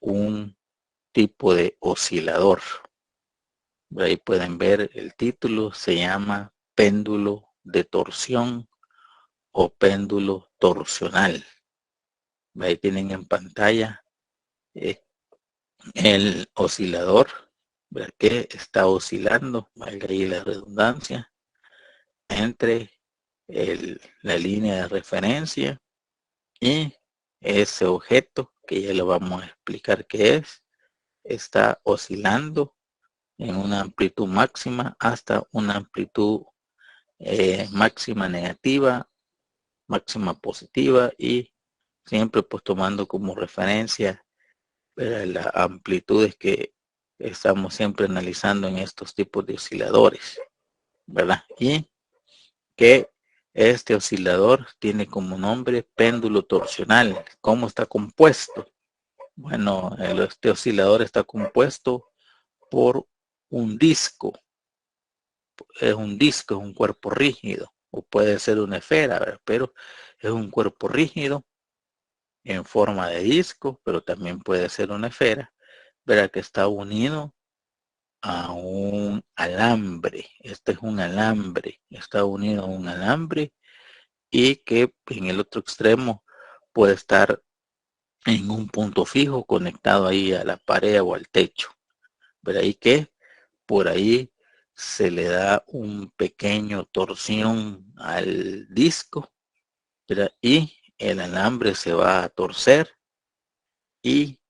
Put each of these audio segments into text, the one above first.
un tipo de oscilador. Ahí pueden ver el título, se llama péndulo de torsión o péndulo torsional. Ahí tienen en pantalla el oscilador, ¿verdad? Que está oscilando, valga ahí la redundancia, entre la línea de referencia y ese objeto, que ya lo vamos a explicar qué es, está oscilando en una amplitud máxima hasta una amplitud máxima negativa, máxima positiva, y siempre pues tomando como referencia las amplitudes que estamos siempre analizando en estos tipos de osciladores, ¿verdad? Y que este oscilador tiene como nombre péndulo torsional. ¿Cómo está compuesto? Bueno, este oscilador está compuesto por un disco. Es un cuerpo rígido, o puede ser una esfera, ¿verdad? Pero es un cuerpo rígido en forma de disco, pero también puede ser una esfera, ¿verdad? Que está unido a un alambre. Este es un alambre, está unido a un alambre, y que en el otro extremo puede estar en un punto fijo conectado ahí a la pared o al techo. Pero ahí que por ahí se le da un pequeño torsión al disco, ¿verdad? Y el alambre se va a torcer y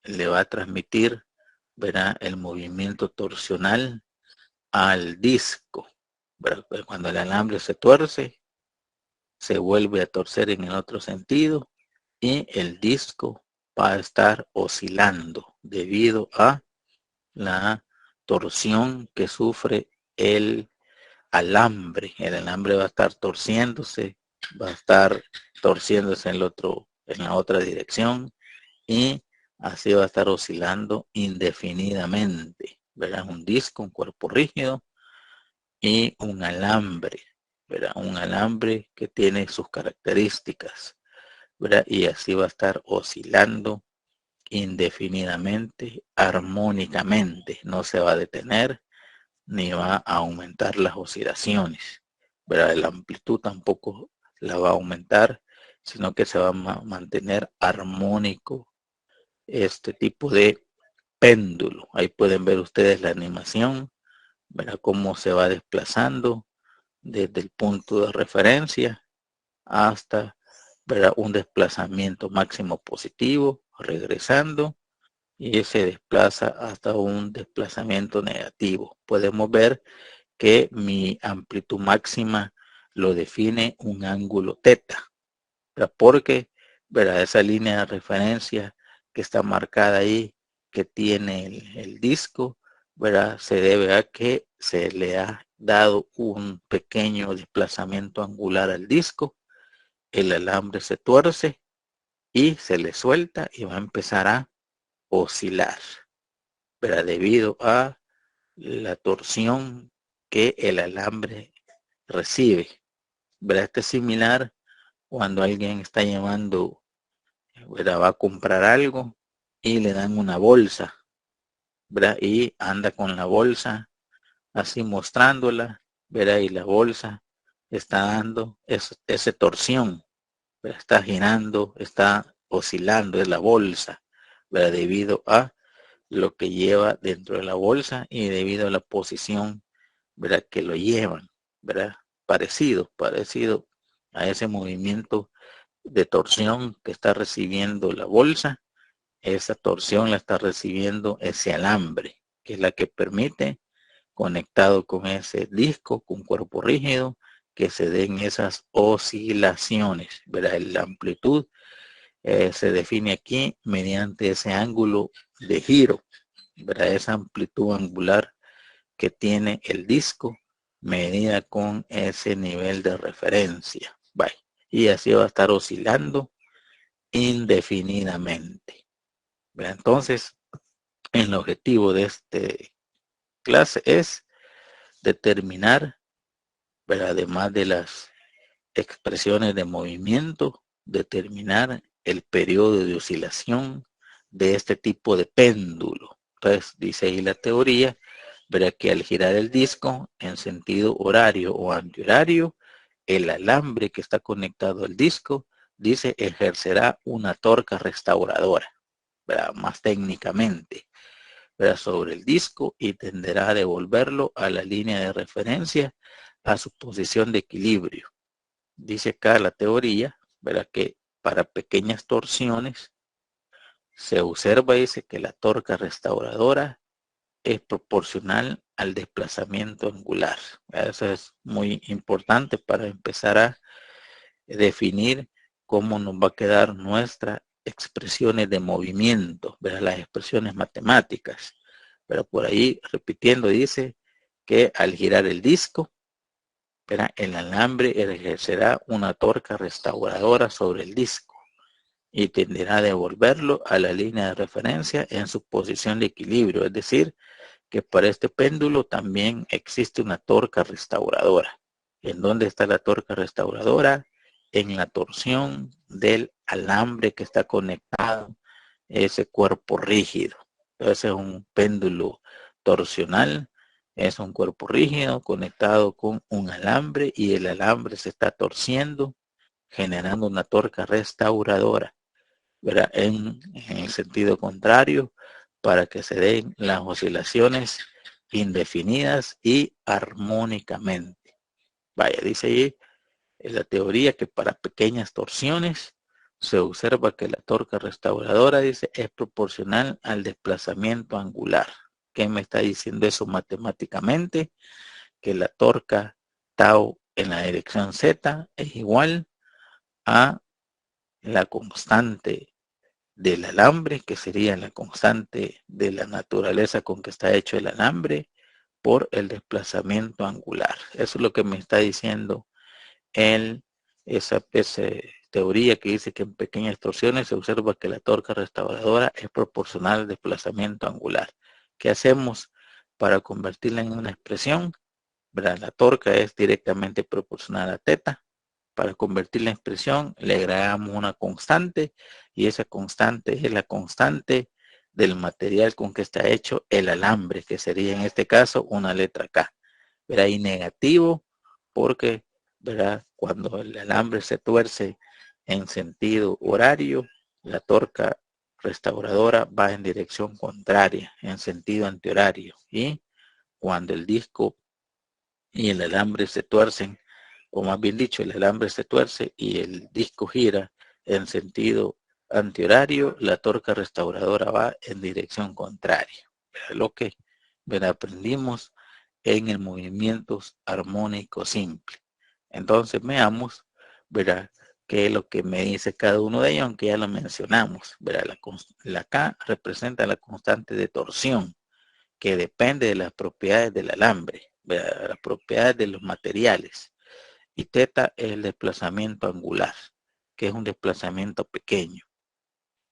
le va a transmitir, ¿verdad?, el movimiento torsional al disco, ¿verdad? Cuando el alambre se tuerce, se vuelve a torcer en el otro sentido y el disco va a estar oscilando debido a la torsión que sufre el alambre. El alambre va a estar torciéndose, va a estar torciéndose en la otra dirección, y así va a estar oscilando indefinidamente, ¿verdad? Un disco, un cuerpo rígido y un alambre, ¿verdad? Un alambre que tiene sus características, ¿verdad? Y así va a estar oscilando indefinidamente, armónicamente, no se va a detener ni va a aumentar las oscilaciones, ¿verdad? La amplitud tampoco la va a aumentar, sino que se va a mantener armónico este tipo de péndulo. Ahí pueden ver ustedes la animación, ¿verdad? Cómo se va desplazando desde el punto de referencia hasta, ¿verdad?, un desplazamiento máximo positivo, regresando, y se desplaza hasta un desplazamiento negativo. Podemos ver que mi amplitud máxima lo define un ángulo teta, ¿verdad? Porque, ¿verdad?, esa línea de referencia que está marcada ahí, que tiene el disco, ¿verdad?, se debe a que se le ha dado un pequeño desplazamiento angular al disco, el alambre se tuerce y se le suelta y va a empezar a oscilar, ¿verdad?, debido a la torsión que el alambre recibe, ¿verdad? Este es similar cuando alguien está llevando, ¿verdad?, va a comprar algo y le dan una bolsa, ¿verdad? Y anda con la bolsa así mostrándola, ¿verdad? Y la bolsa está dando ese torsión, ¿verdad? Está girando, está oscilando, es la bolsa, ¿verdad? Debido a lo que lleva dentro de la bolsa y debido a la posición, ¿verdad?, que lo llevan, ¿verdad? Parecido a ese movimiento de torsión que está recibiendo la bolsa. Esa torsión la está recibiendo ese alambre, que es la que permite, conectado con ese disco, con cuerpo rígido, que se den esas oscilaciones, ¿verdad? La amplitud se define aquí mediante ese ángulo de giro, ¿verdad? Esa amplitud angular que tiene el disco medida con ese nivel de referencia. Bye. Y así va a estar oscilando indefinidamente. Entonces, el objetivo de este clase es determinar, pero además de las expresiones de movimiento, determinar el periodo de oscilación, de este tipo de péndulo. Entonces dice ahí la teoría, verá que al girar el disco en sentido horario o antihorario, el alambre que está conectado al disco, dice, ejercerá una torca restauradora, ¿verdad? Más técnicamente, ¿verdad? Sobre el disco y tenderá a devolverlo a la línea de referencia a su posición de equilibrio. Dice acá la teoría, ¿verdad? Que para pequeñas torsiones se observa, dice, que la torca restauradora es proporcional al desplazamiento angular. Eso es muy importante para empezar a definir cómo nos va a quedar nuestras expresiones de movimiento, ¿verdad? Las expresiones matemáticas. Pero por ahí, repitiendo, dice que al girar el disco, ¿verdad? El alambre ejercerá una torca restauradora sobre el disco y tenderá a devolverlo a la línea de referencia en su posición de equilibrio. Es decir, que para este péndulo también existe una torca restauradora. ¿En dónde está la torca restauradora? En la torsión del alambre que está conectado a ese cuerpo rígido. Entonces es un péndulo torsional, es un cuerpo rígido conectado con un alambre y el alambre se está torciendo, generando una torca restauradora, ¿verdad? En el sentido contrario, para que se den las oscilaciones indefinidas y armónicamente. Vaya, dice ahí en la teoría que para pequeñas torsiones se observa que la torca restauradora, dice, es proporcional al desplazamiento angular. ¿Qué me está diciendo eso matemáticamente? Que la torca tau en la dirección Z es igual a la constante del alambre, que sería la constante de la naturaleza con que está hecho el alambre, por el desplazamiento angular. Eso es lo que me está diciendo esa teoría que dice que en pequeñas torsiones se observa que la torca restauradora es proporcional al desplazamiento angular. ¿Qué hacemos para convertirla en una expresión? ¿Verdad? La torca es directamente proporcional a teta. Para convertir la expresión le agregamos una constante y esa constante es la constante del material con que está hecho el alambre, que sería en este caso una letra K. Verá ahí negativo porque, verá, cuando el alambre se tuerce en sentido horario, la torca restauradora va en dirección contraria, en sentido antihorario. Y cuando el disco y el alambre se tuercen, o más bien dicho, el alambre se tuerce y el disco gira en sentido antihorario, la torca restauradora va en dirección contraria. Lo que aprendimos en el movimiento armónico simple. Entonces veamos, verá, qué es lo que me dice cada uno de ellos, aunque ya lo mencionamos. Verá, la K representa la constante de torsión, que depende de las propiedades del alambre, ¿verdad? Las propiedades de los materiales. Y teta es el desplazamiento angular, que es un desplazamiento pequeño.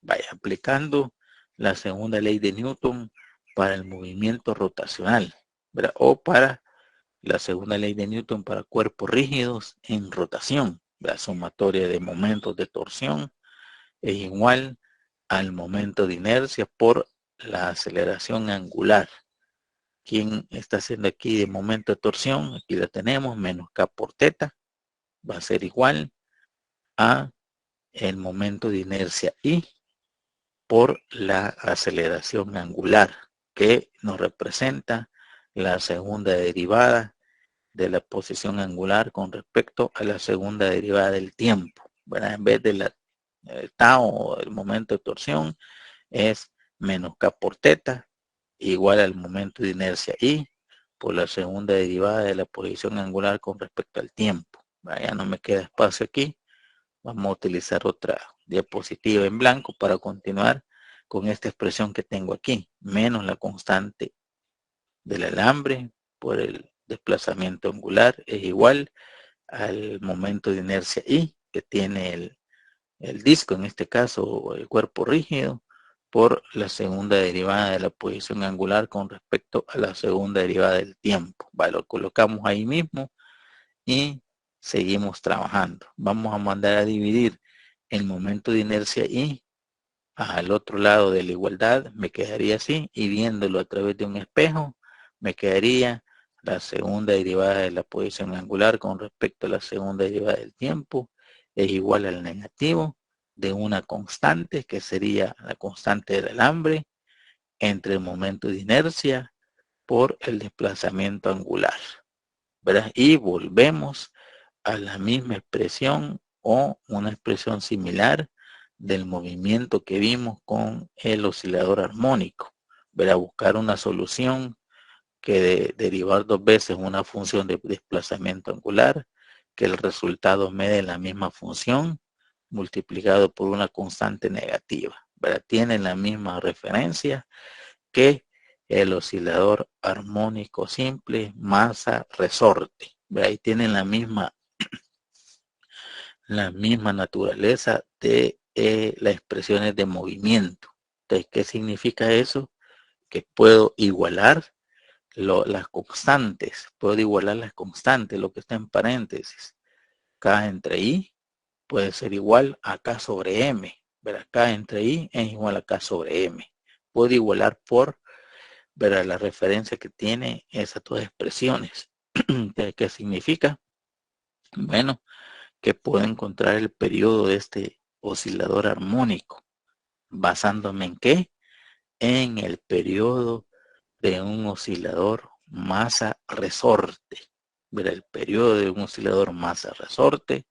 Vaya, aplicando la segunda ley de Newton para el movimiento rotacional, ¿verdad? O para la segunda ley de Newton para cuerpos rígidos en rotación. La sumatoria de momentos de torsión es igual al momento de inercia por la aceleración angular. ¿Quién está haciendo aquí de momento de torsión? Aquí la tenemos, menos K por teta. Va a ser igual a el momento de inercia I por la aceleración angular, que nos representa la segunda derivada de la posición angular con respecto a la segunda derivada del tiempo. ¿Verdad? En vez de la tau o el momento de torsión es menos K por teta igual al momento de inercia I por la segunda derivada de la posición angular con respecto al tiempo. Ya no me queda espacio aquí. Vamos a utilizar otra diapositiva en blanco para continuar con esta expresión que tengo aquí, menos la constante del alambre por el desplazamiento angular es igual al momento de inercia I que tiene el disco, en este caso el cuerpo rígido, por la segunda derivada de la posición angular con respecto a la segunda derivada del tiempo. Vale, lo colocamos ahí mismo y seguimos trabajando. Vamos a mandar a dividir el momento de inercia I al otro lado de la igualdad me quedaría así, y viéndolo a través de un espejo me quedaría la segunda derivada de la posición angular con respecto a la segunda derivada del tiempo es igual al negativo de una constante que sería la constante del alambre entre el momento de inercia por el desplazamiento angular, ¿verdad? Y volvemos a la misma expresión o una expresión similar del movimiento que vimos con el oscilador armónico, ¿verdad? Buscar una solución que derivar dos veces una función de desplazamiento angular, que el resultado me dé la misma función multiplicado por una constante negativa, ¿verdad? Tienen la misma referencia que el oscilador armónico simple, masa, resorte, ¿verdad? Y tienen la misma naturaleza de las expresiones de movimiento. Entonces, ¿qué significa eso? Que puedo igualar las constantes, puedo igualar las constantes, lo que está en paréntesis. K entre I puede ser igual a K sobre M. ¿Verdad? K entre I es igual a K sobre M. Puedo igualar por, ¿verdad?, la referencia que tiene esas dos expresiones. ¿Qué significa? Bueno, que puedo encontrar el periodo de este oscilador armónico. ¿Basándome en qué? En el periodo de un oscilador masa-resorte. El periodo de un oscilador masa-resorte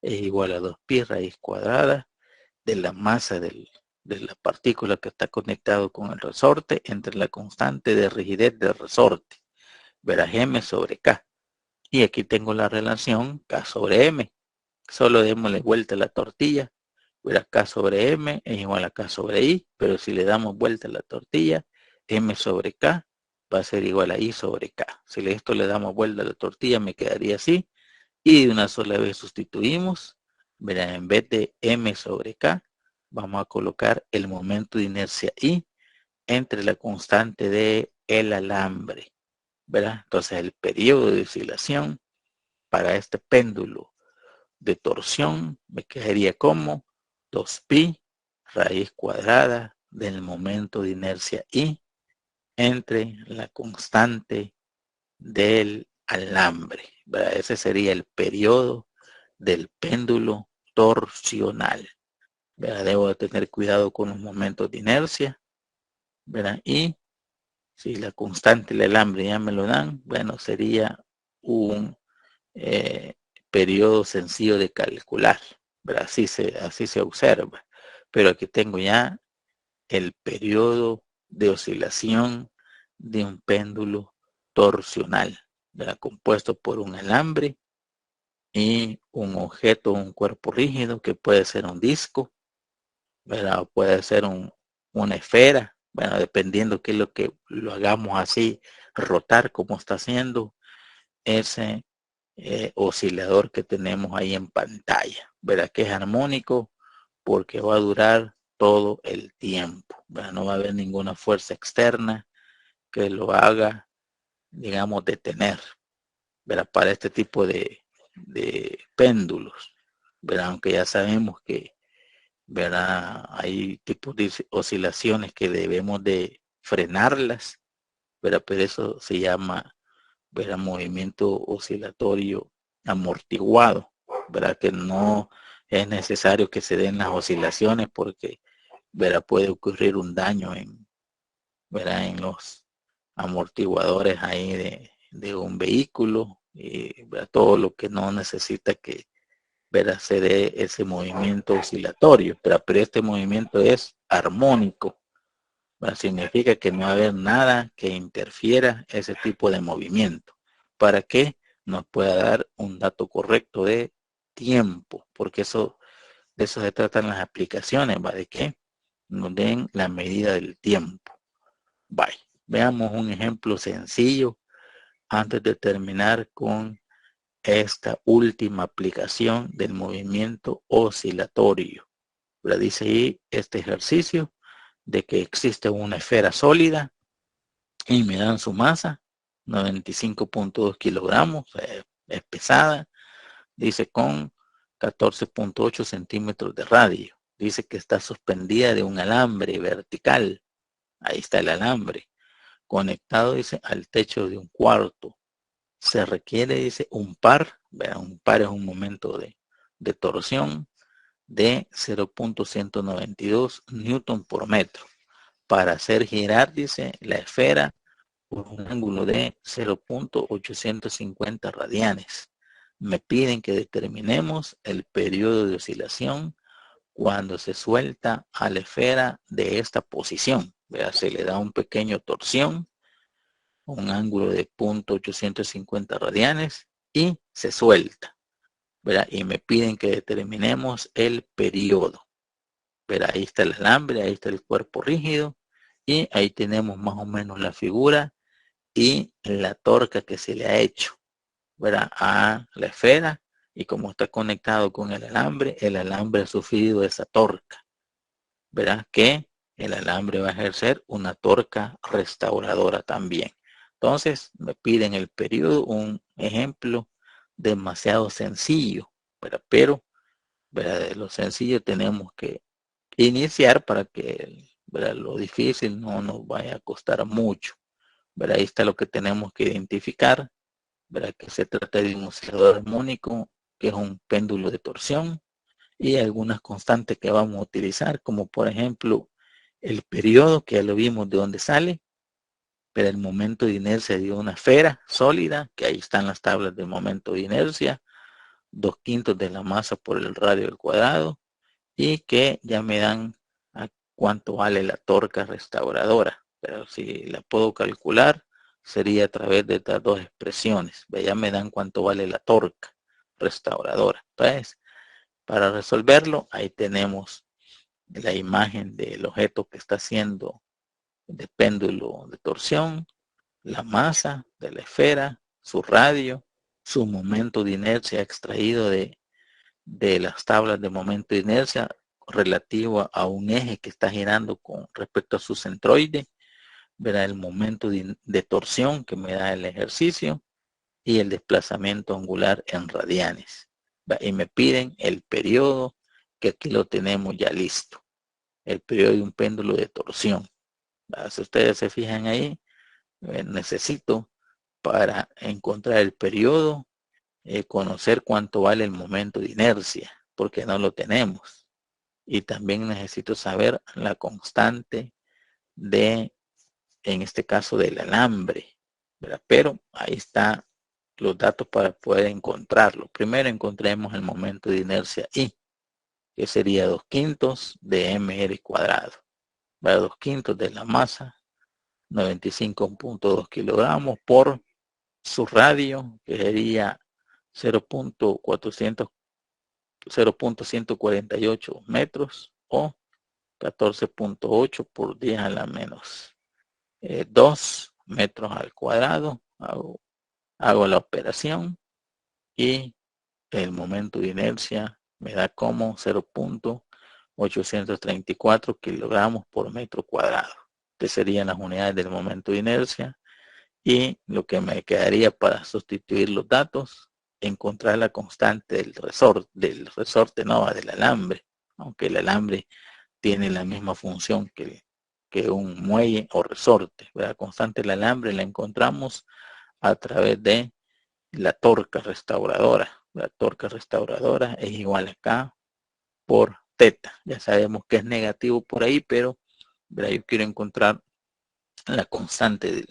es igual a 2pi raíz cuadrada de la masa de la partícula que está conectado con el resorte entre la constante de rigidez del resorte, verás m sobre k. Y aquí tengo la relación k sobre m. Solo démosle vuelta a la tortilla. Verás, k sobre m es igual a k sobre i, pero si le damos vuelta a la tortilla, m sobre k va a ser igual a i sobre k. Si esto le damos vuelta a la tortilla, me quedaría así. Y de una sola vez sustituimos. Verá, en vez de m sobre k, vamos a colocar el momento de inercia i entre la constante de el alambre. ¿Verdad? Entonces el periodo de oscilación para este péndulo de torsión me quedaría como 2pi raíz cuadrada del momento de inercia I entre la constante del alambre, ¿verdad? Ese sería el periodo del péndulo torsional, ¿verdad? Debo de tener cuidado con los momentos de inercia, ¿verdad? Y si la constante del alambre ya me lo dan, bueno, sería un periodo sencillo de calcular, ¿verdad? Así se observa. Pero aquí tengo ya el periodo de oscilación de un péndulo torsional, ¿verdad? Compuesto por un alambre y un objeto, un cuerpo rígido que puede ser un disco, ¿verdad? O puede ser una esfera, bueno, dependiendo qué es lo que lo hagamos así, rotar como está haciendo ese oscilador que tenemos ahí en pantalla, ¿verdad? Que es armónico porque va a durar todo el tiempo, ¿verdad? No va a haber ninguna fuerza externa que lo haga, digamos, detener, ¿verdad? Para este tipo de péndulos, ¿verdad? Aunque ya sabemos que, ¿verdad?, hay tipos de oscilaciones que debemos de frenarlas, ¿verdad? Pero eso se llama, ¿verdad?, movimiento oscilatorio amortiguado, ¿verdad? Que no es necesario que se den las oscilaciones porque, ¿verdad?, puede ocurrir un daño ¿verdad?, en los amortiguadores ahí de un vehículo y, ¿verdad?, todo lo que no necesita que, ¿verdad?, se dé ese movimiento oscilatorio, pero este movimiento es armónico, ¿verdad? Significa que no va a haber nada que interfiera ese tipo de movimiento para que nos pueda dar un dato correcto de tiempo, porque de eso se tratan las aplicaciones, ¿va? De que nos den la medida del tiempo. Bye. Veamos un ejemplo sencillo antes de terminar con esta última aplicación del movimiento oscilatorio. ¿Verdad? Dice ahí este ejercicio de que existe una esfera sólida y me dan su masa, 95.2 kilogramos, es pesada, dice con 14.8 centímetros de radio. dice que está suspendida de un alambre vertical. Ahí está el alambre. Conectado, dice, al techo de un cuarto. Se requiere, dice, un par. ¿Verdad? Un par es un momento de torsión de 0.192 newton por metro para hacer girar, dice, la esfera por un ángulo de 0.850 radianes. Me piden que determinemos el periodo de oscilación cuando se suelta a la esfera de esta posición. ¿Verdad? Se le da un pequeño torsión, un ángulo de 0.850 radianes y se suelta. ¿Verdad? Y me piden que determinemos el periodo. Pero ahí está el alambre, ahí está el cuerpo rígido y ahí tenemos más o menos la figura y la torca que se le ha hecho, ¿verdad? A la esfera, y como está conectado con el alambre ha sufrido esa torca, ¿verdad? Que el alambre va a ejercer una torca restauradora también. Entonces me piden el periodo, un ejemplo demasiado sencillo, ¿verdad? Pero, ¿verdad? De lo sencillo tenemos que iniciar para que, ¿verdad? Lo difícil no nos vaya a costar mucho. ¿Verdad? Ahí está lo que tenemos que identificar, ¿verdad? Que se trata de un oscilador armónico, que es un péndulo de torsión, y algunas constantes que vamos a utilizar, como por ejemplo el periodo, que ya lo vimos de dónde sale, pero el momento de inercia de una esfera sólida, que ahí están las tablas de momento de inercia, 2/5 de la masa por el radio al cuadrado, y que ya me dan a cuánto vale la torca restauradora. Pero si la puedo calcular, sería a través de estas dos expresiones. Ya me dan cuánto vale la torca restauradora. Entonces, para resolverlo, ahí tenemos la imagen del objeto que está haciendo de péndulo de torsión, la masa de la esfera, su radio, su momento de inercia extraído de las tablas de momento de inercia relativo a un eje que está girando con respecto a su centroide, verá el momento de torsión que me da el ejercicio y el desplazamiento angular en radianes. Y me piden el periodo, que aquí lo tenemos ya listo, el periodo de un péndulo de torsión. Si ustedes se fijan ahí, necesito para encontrar el periodo conocer cuánto vale el momento de inercia, porque no lo tenemos. Y también necesito saber la constante de, en este caso, del alambre, ¿verdad? Pero ahí está los datos para poder encontrarlo. Primero encontremos el momento de inercia I, que sería 2/5 de mr cuadrado. ¿Verdad? 2/5 de la masa, 95.2 kilogramos por su radio, que sería 0.148 metros o 14.8 por 10 a la menos 2 metros al cuadrado. Hago la operación y el momento de inercia me da como 0.834 kilogramos por metro cuadrado, que serían las unidades del momento de inercia. Y lo que me quedaría para sustituir los datos, encontrar la constante del resorte nova del alambre, aunque el alambre tiene la misma función que un muelle o resorte. La constante del alambre la encontramos a través de la torca restauradora. La torca restauradora es igual acá por teta. Ya sabemos que es negativo por ahí, pero yo quiero encontrar la constante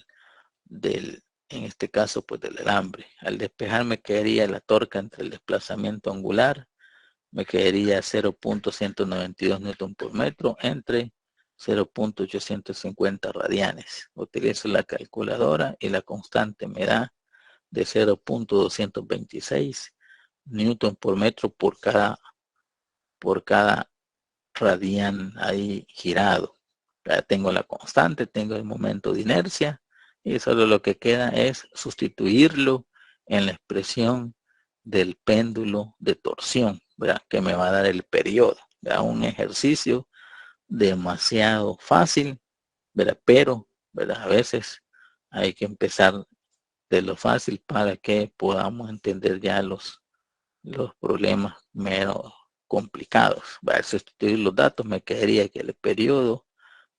en este caso, pues del alambre. Al despejar me quedaría la torca entre el desplazamiento angular, me quedaría 0.192 newton por metro entre 0.850 radianes. Utilizo la calculadora y la constante me da de 0.226 newton por metro por cada radian ahí girado. Ya tengo la constante, tengo el momento de inercia y solo lo que queda es sustituirlo en la expresión del péndulo de torsión, ¿verdad? Que me va a dar el periodo. ¿Verdad? Un ejercicio demasiado fácil, ¿verdad? Pero, ¿verdad? A veces hay que empezar de lo fácil para que podamos entender ya los problemas menos complicados. Para sustituir los datos me quedaría que el periodo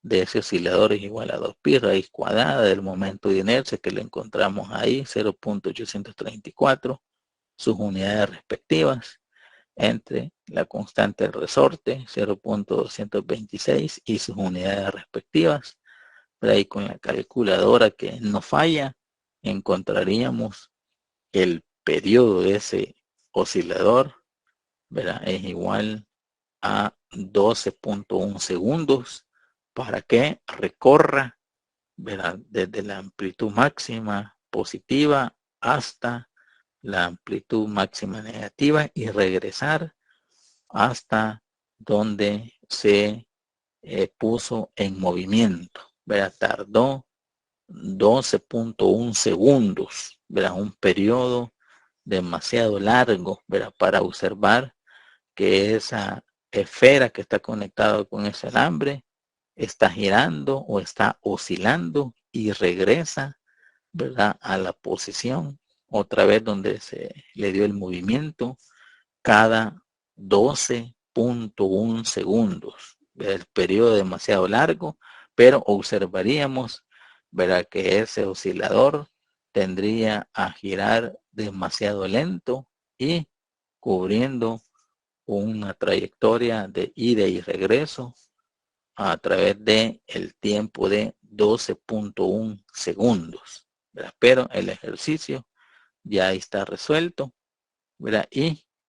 de ese oscilador es igual a 2pi raíz cuadrada del momento de inercia que lo encontramos ahí, 0.834, sus unidades respectivas, entre la constante del resorte, 0.226, y sus unidades respectivas. Pero ahí con la calculadora que no falla, encontraríamos el periodo de ese oscilador, ¿verdad? Es igual a 12.1 segundos para que recorra, ¿verdad?, desde la amplitud máxima positiva hasta la amplitud máxima negativa y regresar hasta donde se puso en movimiento, ¿verdad? Tardó 12.1 segundos, ¿verdad? Un periodo demasiado largo, ¿verdad?, para observar que esa esfera que está conectada con ese alambre está girando o está oscilando y regresa, ¿verdad?, a la posición otra vez donde se le dio el movimiento cada 12.1 segundos. El periodo demasiado largo, pero observaríamos, ¿verdad?, que ese oscilador tendría a girar demasiado lento y cubriendo una trayectoria de ida y regreso a través de el tiempo de 12.1 segundos, ¿verdad? Pero el ejercicio ya está resuelto, ¿verdad? Y